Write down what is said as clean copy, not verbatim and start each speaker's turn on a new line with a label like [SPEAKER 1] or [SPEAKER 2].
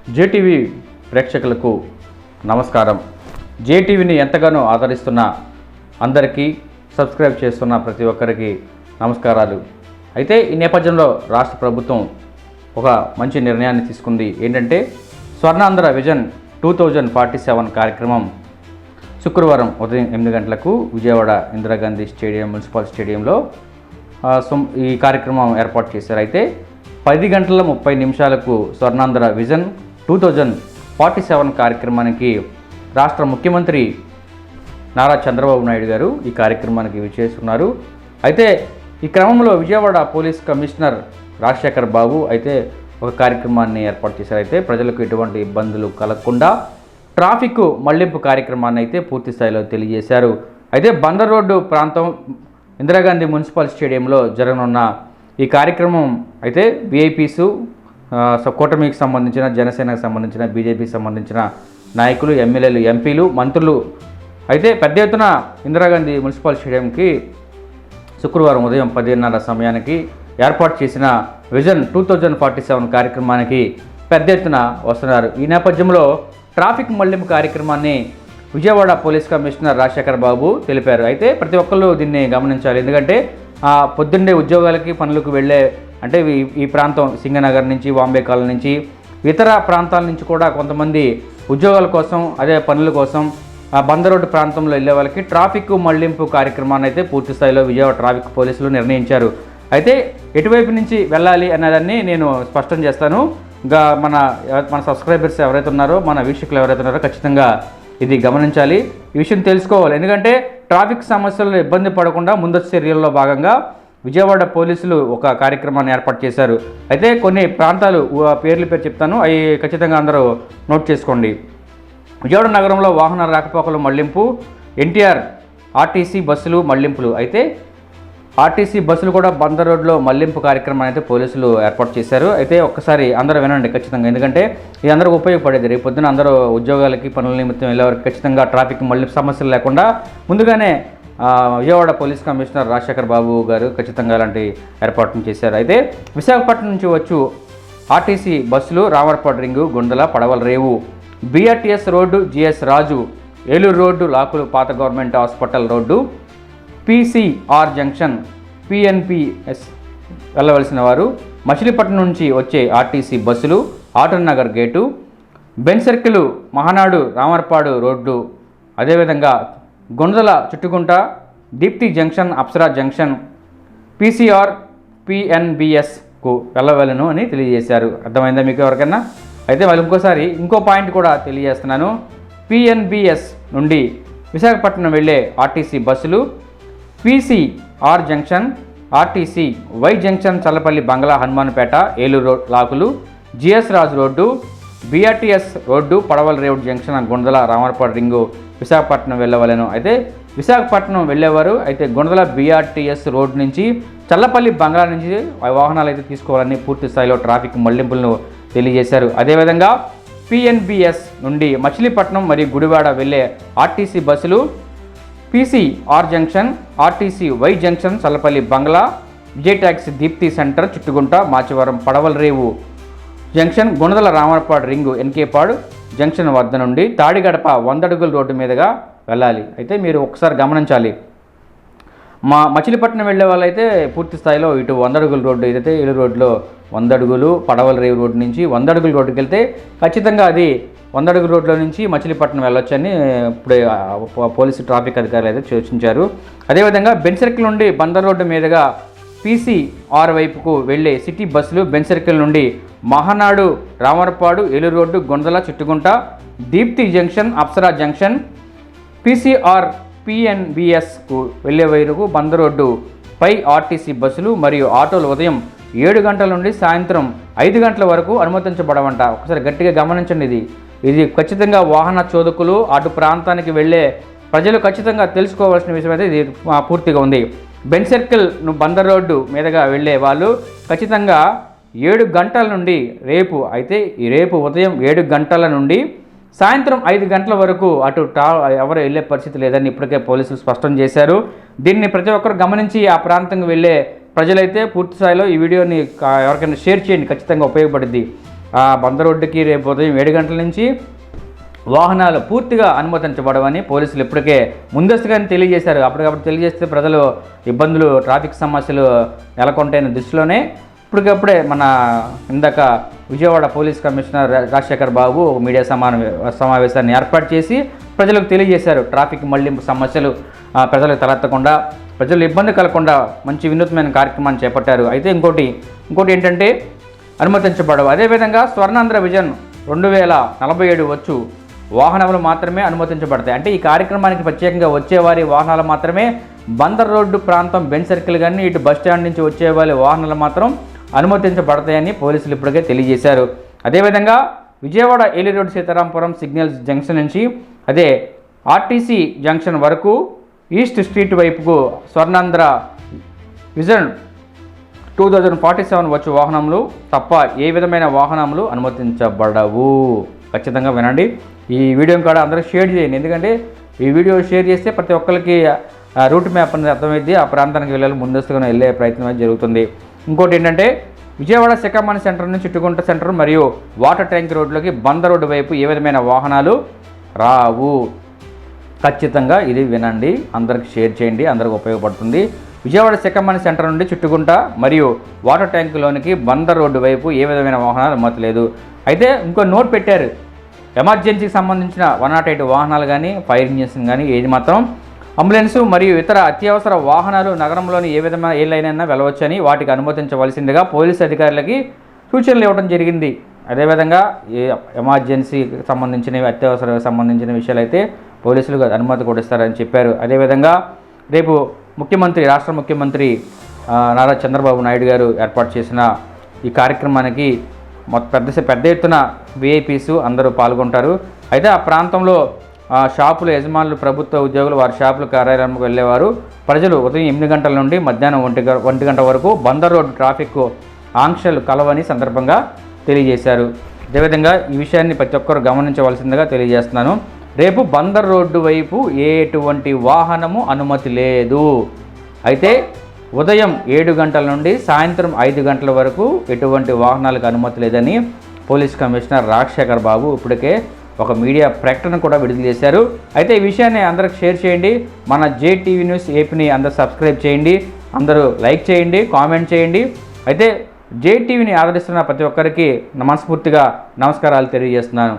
[SPEAKER 1] JTV ప్రేక్షకులకు నమస్కారం. జేటీవీని ఎంతగానో ఆదరిస్తున్న అందరికీ, సబ్స్క్రైబ్ చేస్తున్న ప్రతి ఒక్కరికి నమస్కారాలు. అయితే ఈ నేపథ్యంలో రాష్ట్ర ప్రభుత్వం ఒక మంచి నిర్ణయాన్ని తీసుకుంది. ఏంటంటే స్వర్ణాంధ్ర విజన్ 2047 కార్యక్రమం శుక్రవారం ఉదయం 8 గంటలకు విజయవాడ ఇందిరాగాంధీ స్టేడియం, మున్సిపల్ స్టేడియంలో ఈ కార్యక్రమం ఏర్పాటు చేశారు. అయితే 10:30 స్వర్ణాంధ్ర విజన్ 2047 కార్యక్రమానికి రాష్ట్ర ముఖ్యమంత్రి నారా చంద్రబాబు నాయుడు గారు ఈ కార్యక్రమానికి విచ్చేస్తున్నారు. అయితే ఈ క్రమంలో విజయవాడ పోలీస్ కమిషనర్ రాజశేఖర్ బాబు అయితే ఒక కార్యక్రమాన్ని ఏర్పాటు చేశారు. అయితే ప్రజలకు ఎటువంటి ఇబ్బందులు కలగకుండా ట్రాఫిక్ మళ్లింపు కార్యక్రమాన్ని అయితే పూర్తి స్థాయిలో తెలియజేశారు. అయితే బందర్ రోడ్డు ప్రాంతం ఇందిరాగాంధీ మున్సిపల్ స్టేడియంలో జరగనున్న ఈ కార్యక్రమం అయితే విఐపీసు, కూటమికి సంబంధించిన, జనసేనకు సంబంధించిన, బీజేపీకి సంబంధించిన నాయకులు, ఎమ్మెల్యేలు, ఎంపీలు, మంత్రులు అయితే పెద్ద ఎత్తున ఇందిరాగాంధీ మున్సిపల్ స్టేడియంకి శుక్రవారం ఉదయం 10:30 సమయానికి ఏర్పాటు చేసిన విజన్ 2047 కార్యక్రమానికి పెద్ద ఎత్తున వస్తున్నారు. ఈ నేపథ్యంలో ట్రాఫిక్ మళ్లింపు కార్యక్రమాన్ని విజయవాడ పోలీస్ కమిషనర్ రాజశేఖర్ బాబు తెలిపారు. అయితే ప్రతి ఒక్కళ్ళు దీన్ని గమనించాలి. ఎందుకంటే పొద్దున్నే ఉద్యోగాలకి, పనులకు వెళ్ళే అంటే ఈ ప్రాంతం సింగనగర్ నుంచి, వాంబే కాలనీ నుంచి, ఇతర ప్రాంతాల నుంచి కూడా కొంతమంది ఉద్యోగాల కోసం, అదే పనుల కోసం బందర్ రోడ్డు ప్రాంతంలో వెళ్ళే వాళ్ళకి ట్రాఫిక్ మళ్లింపు కార్యక్రమాన్ని అయితే పూర్తి స్థాయిలో విజయవాడ ట్రాఫిక్ పోలీసులు నిర్ణయించారు. అయితే ఎటువైపు నుంచి వెళ్ళాలి అనేదాన్ని నేను స్పష్టం చేస్తాను. ఇంకా మన సబ్స్క్రైబర్స్ ఎవరైతే ఉన్నారో, మన వీక్షకులు ఎవరైతే ఉన్నారో ఖచ్చితంగా ఇది గమనించాలి, ఈ విషయం తెలుసుకోవాలి. ఎందుకంటే ట్రాఫిక్ సమస్యలను ఇబ్బంది పడకుండా ముందస్తు చర్యల్లో భాగంగా విజయవాడ పోలీసులు ఒక కార్యక్రమాన్ని ఏర్పాటు చేశారు. అయితే కొన్ని ప్రాంతాలు పేరు చెప్తాను, అవి ఖచ్చితంగా అందరూ నోట్ చేసుకోండి. విజయవాడ నగరంలో వాహన రాకపోకలు మళ్లింపు, ఎన్టీఆర్ ఆర్టీసీ బస్సులు మళ్లింపులు. అయితే ఆర్టీసీ బస్సులు కూడా బందర్ రోడ్లో మళ్లింపు కార్యక్రమాన్ని అయితే పోలీసులు ఏర్పాటు చేశారు. అయితే ఒక్కసారి అందరూ వినండి ఖచ్చితంగా, ఎందుకంటే ఇది అందరూ ఉపయోగపడేది. రేపు పొద్దున అందరూ ఉద్యోగాలకి, పనుల నిమిత్తం వెళ్ళేవారికి ఖచ్చితంగా ట్రాఫిక్ మళ్లింపు సమస్యలు లేకుండా ముందుగానే విజయవాడ పోలీస్ కమిషనర్ రాజశేఖర్ బాబు గారు ఖచ్చితంగా అలాంటి ఏర్పాటును చేశారు. అయితే విశాఖపట్నం నుంచి వచ్చు ఆర్టీసీ బస్సులు Ramarpadu ring, Gundala, Padavala Revu, BRTS road, GS Raju, road Eluru, లాకులు, పాత government hospital road, PCR junction, PNBS వెళ్ళవలసిన వారు, మచిలీపట్నం నుంచి వచ్చే ఆర్టీసీ బస్సులు, Autonagar gate, Benz circle, Mahanadu, Ramarpadu road, అదేవిధంగా Gundrala, Chuttugunta, Deepti junction, Apsara junction, PCR, పిఎన్బిఎస్కు వెళ్ళవలను అని తెలియజేశారు. అర్థమైందా మీకు ఎవరికైనా? అయితే వాళ్ళు ఇంకో పాయింట్ కూడా తెలియజేస్తున్నాను. పిఎన్బిఎస్ నుండి విశాఖపట్నం వెళ్ళే ఆర్టీసీ బస్సులు, PCR junction, RTC Y junction, Challapalli, Bangla, Hanumanpeta, Eluru లాకులు, GS Raju road, BRTS road, Padavala Revu junction, Gundrala, Ramarpadu ring Visakhapatnam వెళ్ళవలను. అయితే విశాఖపట్నం వెళ్ళేవారు అయితే గుండ్రల బీఆర్టీఎస్ రోడ్డు నుంచి, చల్లపల్లి, బంగ్లా నుంచి వాహనాలు అయితే తీసుకోవాలని పూర్తి స్థాయిలో ట్రాఫిక్ మళ్లింపులను తెలియజేశారు. అదేవిధంగా పిఎన్బిఎస్ నుండి మచిలీపట్నం మరియు గుడివాడ వెళ్ళే ఆర్టీసీ బస్సులు, PCR junction, RTC Y junction, Challapalli, Bangla, Vijay taxi, Deepti centre, Chuttugunta, Machavaram, Padavala Revu junction, Gunadala, Ramarpadu ring, Enikepadu junction వద్ద నుండి తాడిగడప 100 అడుగుల రోడ్డు మీదుగా వెళ్ళాలి. అయితే మీరు ఒకసారి గమనించాలి, మచిలీపట్నం వెళ్ళే వాళ్ళైతే పూర్తి స్థాయిలో ఇటు 100 అడుగుల రోడ్డు ఏదైతే ఏలూరు రోడ్లో 100 అడుగులు, పడవల రేవు రోడ్డు నుంచి 100 అడుగుల రోడ్డుకి వెళ్తే ఖచ్చితంగా అది 100 అడుగుల రోడ్లో నుంచి మచిలీపట్నం వెళ్ళొచ్చని ఇప్పుడే పోలీసు ట్రాఫిక్ అధికారులు అయితే సూచించారు. అదేవిధంగా బెన్ సర్కిల్ నుండి బందర్ రోడ్డు మీదుగా పీసీఆర్ వైపుకు వెళ్ళే సిటీ బస్సులు, బెన్ సర్కిల్ నుండి Mahanadu, Ramarpadu, Eluru road, Gundrala, Chuttugunta, Deepti junction, Apsara junction, PCR, పిఎన్బిఎస్కు వెళ్ళే వైపుకు బందర్ రోడ్డు పై ఆర్టీసీ బస్సులు మరియు ఆటోలు ఉదయం 7 గంటల నుండి సాయంత్రం 5 గంటల వరకు అనుమతించబడవంట. ఒకసారి గట్టిగా గమనించండి. ఇది ఖచ్చితంగా వాహన చోదకులు, అటు ప్రాంతానికి వెళ్ళే ప్రజలు ఖచ్చితంగా తెలుసుకోవాల్సిన విషయం అయితే ఇది పూర్తిగా ఉంది. బెన్ సర్కిల్ బందర్ రోడ్డు మీదుగా వెళ్ళే వాళ్ళు ఖచ్చితంగా 7 గంటల నుండి రేపు ఉదయం 7 గంటల నుండి సాయంత్రం 5 గంటల వరకు అటు ఎవరు వెళ్ళే పరిస్థితి లేదని ఇప్పటికే పోలీసులు స్పష్టం చేశారు. దీన్ని ప్రతి ఒక్కరు గమనించి ఆ ప్రాంతంకి వెళ్ళే ప్రజలైతే పూర్తి స్థాయిలో ఈ వీడియోని ఎవరికైనా షేర్ చేయండి, ఖచ్చితంగా ఉపయోగపడుద్ది. ఆ బందర్ రోడ్డుకి రేపు ఉదయం 7 గంటల నుంచి వాహనాలు పూర్తిగా అనుమతించబడవని పోలీసులు ఇప్పటికే ముందస్తుగానే తెలియజేశారు. అప్పటికప్పుడు తెలియజేస్తే ప్రజలు ఇబ్బందులు, ట్రాఫిక్ సమస్యలు నెలకొంటాయన్న దృష్టిలోనే ఇప్పటికప్పుడే మన ఇందాక విజయవాడ పోలీస్ కమిషనర్ రాజశేఖర్ బాబు మీడియా సమావేశాన్ని ఏర్పాటు చేసి ప్రజలకు తెలియజేశారు. ట్రాఫిక్ మళ్లింపు సమస్యలు ప్రజలకు తలెత్తకుండా, ప్రజలు ఇబ్బంది కలగకుండా మంచి వినూత్నమైన కార్యక్రమాన్ని చేపట్టారు. అయితే ఇంకోటి ఏంటంటే అనుమతించబడవు. అదేవిధంగా స్వర్ణాంధ్ర విజన్ 2047 వచ్చు వాహనాలు మాత్రమే అనుమతించబడతాయి. అంటే ఈ కార్యక్రమానికి ప్రత్యేకంగా వచ్చేవారి వాహనాలు మాత్రమే, బందర్ రోడ్డు ప్రాంతం బెంచ్ సర్కిల్ కానీ ఇటు బస్ స్టాండ్ నుంచి వచ్చేవారి వాహనాలు మాత్రం అనుమతించబడతాయని పోలీసులు ఇప్పటికే తెలియజేశారు. అదేవిధంగా విజయవాడ ఏలీ రోడ్ సీతారాంపురం సిగ్నల్స్ జంక్షన్ నుంచి అదే ఆర్టీసీ జంక్షన్ వరకు ఈస్ట్ స్ట్రీట్ వైపుకు స్వర్ణాంధ్ర విజన్ 2047 వచ్చు వాహనములు తప్ప ఏ విధమైన వాహనములు అనుమతించబడవు. ఖచ్చితంగా వినండి. ఈ వీడియోని కూడా అందరూ షేర్ చేయండి. ఎందుకంటే ఈ వీడియో షేర్ చేస్తే ప్రతి ఒక్కరికి రూట్ మ్యాప్ అనేది అర్థమైంది. ఆ ప్రాంతానికి వెళ్ళాలి ముందస్తుగా వెళ్ళే ప్రయత్నం అనేది జరుగుతుంది. ఇంకోటి ఏంటంటే విజయవాడ శిఖామణి సెంటర్ నుంచి చిట్టుగుంట సెంటర్ మరియు వాటర్ ట్యాంక్ రోడ్లోకి బందర్ రోడ్డు వైపు ఏ విధమైన వాహనాలు రావు. ఖచ్చితంగా ఇది వినండి, అందరికి షేర్ చేయండి, అందరికి ఉపయోగపడుతుంది. విజయవాడ శిఖామణి సెంటర్ నుండి చిట్టుగుంట మరియు వాటర్ ట్యాంకులోనికి బందర్ రోడ్డు వైపు ఏ విధమైన వాహనాలు అనుమతి లేదు. అయితే ఇంకో నోట్ పెట్టారు, ఎమర్జెన్సీకి సంబంధించిన 108 వాహనాలు కానీ, ఫైర్ ఇంజిన్స్ కానీ ఏది మాత్రం అంబులెన్సు మరియు ఇతర అత్యవసర వాహనాలు నగరంలోని ఏ విధమైన ఏ లైన్ అయినా వెళ్ళవచ్చని వాటికి అనుమతించవలసిందిగా పోలీసు అధికారులకి సూచనలు ఇవ్వడం జరిగింది. అదేవిధంగా ఏ ఎమర్జెన్సీకి సంబంధించినవి, అత్యవసర సంబంధించిన విషయాలు అయితే పోలీసులు అనుమతి కూడా ఇస్తారని చెప్పారు. అదేవిధంగా రేపు రాష్ట్ర ముఖ్యమంత్రి నారా చంద్రబాబు నాయుడు గారు ఏర్పాటు చేసిన ఈ కార్యక్రమానికి పెద్ద ఎత్తున విఐపీస్ అందరూ పాల్గొంటారు. అయితే ఆ ప్రాంతంలో షాపుల యజమానులు, ప్రభుత్వ ఉద్యోగులు వారి షాపుల కార్యాలయంకు వెళ్ళేవారు. ప్రజలు ఉదయం 8 గంటల నుండి మధ్యాహ్నం 1 గంట వరకు బందర్ రోడ్డు ట్రాఫిక్ ఆంక్షలు కలవని సందర్భంగా తెలియజేశారు. అదేవిధంగా ఈ విషయాన్ని ప్రతి ఒక్కరు గమనించవలసిందిగా తెలియజేస్తున్నాను. రేపు బందర్ రోడ్డు వైపు ఎటువంటి వాహనము అనుమతి లేదు. అయితే ఉదయం 7 గంటల నుండి సాయంత్రం 5 గంటల వరకు ఎటువంటి వాహనాలకు అనుమతి లేదని పోలీస్ కమిషనర్ రాజశేఖర్ బాబు ఇప్పటికే ఒక మీడియా ప్రకటన కూడా విడుదల చేశారు. అయితే ఈ విషయాన్ని అందరికి షేర్ చేయండి. మన జేటీవీ న్యూస్ ఏపీని అందరూ సబ్స్క్రైబ్ చేయండి, అందరూ లైక్ చేయండి, కామెంట్ చేయండి. అయితే జేటీవీని ఆదరిస్తున్న ప్రతి ఒక్కరికి మనస్ఫూర్తిగా నమస్కారాలు తెలియజేస్తున్నాను.